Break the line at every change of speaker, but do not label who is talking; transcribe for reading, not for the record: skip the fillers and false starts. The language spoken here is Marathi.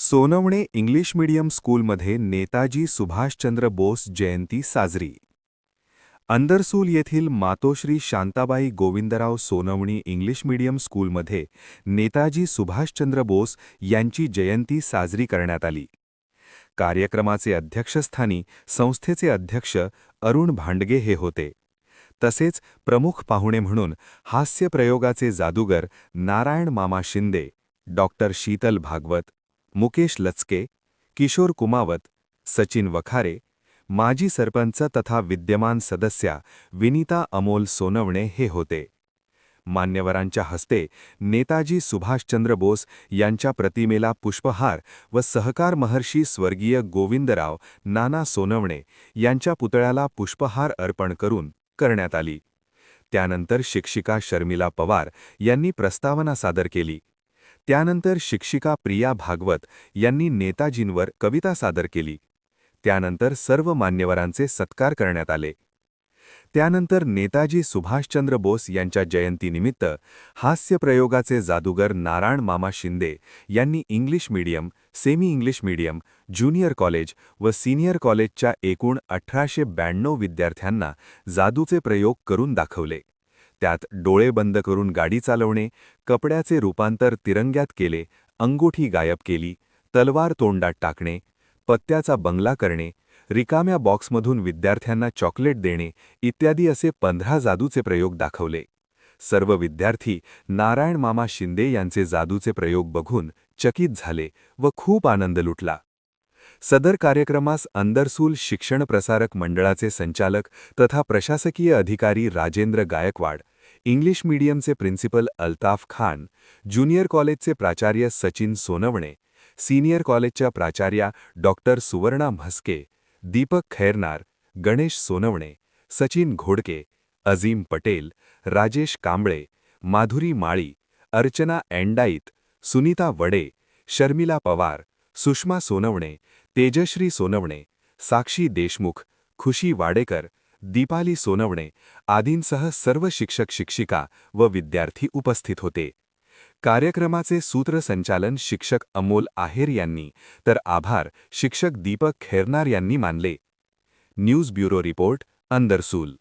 सोनवणे इंग्लिश मीडियम स्कूलमध्ये नेताजी सुभाषचंद्र बोस जयंती साजरी. अंदरसूल येथील मातोश्री शांताबाई गोविंदराव सोनवणी इंग्लिश मीडियम स्कूलमध्ये नेताजी सुभाषचंद्र बोस यांची जयंती साजरी करण्यात आली. कार्यक्रमाचे अध्यक्षस्थानी संस्थेचे अध्यक्ष अरुण भांडगे हे होते. तसेच प्रमुख पाहुणे म्हणून हास्यप्रयोगाचे जादूगर नारायण मामा शिंदे, डॉक्टर शीतल भागवत, मुकेश लचके, किशोर कुमावत, सचिन वखारे, माजी सरपंच तथा विद्यमान सदस्या विनीता अमोल सोनवणे हे होते. मान्यवरांच्या हस्ते नेताजी सुभाषचंद्र बोस यांच्या प्रतिमेला पुष्पहार व सहकार महर्षी स्वर्गीय गोविंदराव नाना सोनवणे यांच्या पुतळ्याला पुष्पहार अर्पण करून करण्यात आली. त्यानंतर शिक्षिका शर्मिला पवार यांनी प्रस्तावना सादर केली. त्यानंतर शिक्षिका प्रिया भागवत यांनी नेताजींवर कविता सादर केली. त्यानंतर सर्व मान्यवरांचे सत्कार करण्यात आले. त्यानंतर नेताजी सुभाषचंद्र बोस यांच्या जयंतीनिमित्त हास्यप्रयोगाचे जादूगर नारायण मामा शिंदे यांनी English medium, semi English medium, junior college व सीनियर कॉलेजच्या एकूण 1892 विद्यार्थ्यांना जादूचे प्रयोग करून दाखवले. त्यात डोळे बंद करून गाडी चालवणे, कपड्याचे रूपांतर तिरंग्यात केले, अंगुठी गायब केली, तलवार तोंडात टाकणे, पत्त्याचा बंगला करणे, रिकाम्या बॉक्समधून विद्यार्थ्यांना चॉकलेट देणे इत्यादी असे 15 जादूचे प्रयोग दाखवले. सर्व विद्यार्थी नारायण मामा शिंदे यांचे जादूचे प्रयोग बघून चकित झाले व खूप आनंद लुटला. सदर कार्यक्रमास अंदरसूल शिक्षण प्रसारक मंडळाचे संचालक तथा प्रशासकीय अधिकारी राजेंद्र गायकवाड, इंग्लिश मीडियमचे प्रिन्सिपल अल्ताफ खान, ज्युनियर कॉलेजचे प्राचार्य सचिन सोनवणे, सीनियर कॉलेजच्या प्राचार्या डॉक्टर सुवर्णा म्हस्के, दीपक खैरनार, गणेश सोनवणे, सचिन घोडके, अजीम पटेल, राजेश कांबळे, माधुरी माळी, अर्चना एंडाईत, सुनीता वडे, शर्मिला पवार, सुषमा सोनवणे, तेजश्री सोनवणे, साक्षी देशमुख, खुशी वाडेकर, दीपाली सोनवणे आदींसह सर्व शिक्षक शिक्षिका व विद्यार्थी उपस्थित होते. कार्यक्रमाचे सूत्रसंचालन शिक्षक अमोल आहेर यांनी तर आभार शिक्षक दीपक खैरनार यांनी मानले. News bureau report, Andarsul.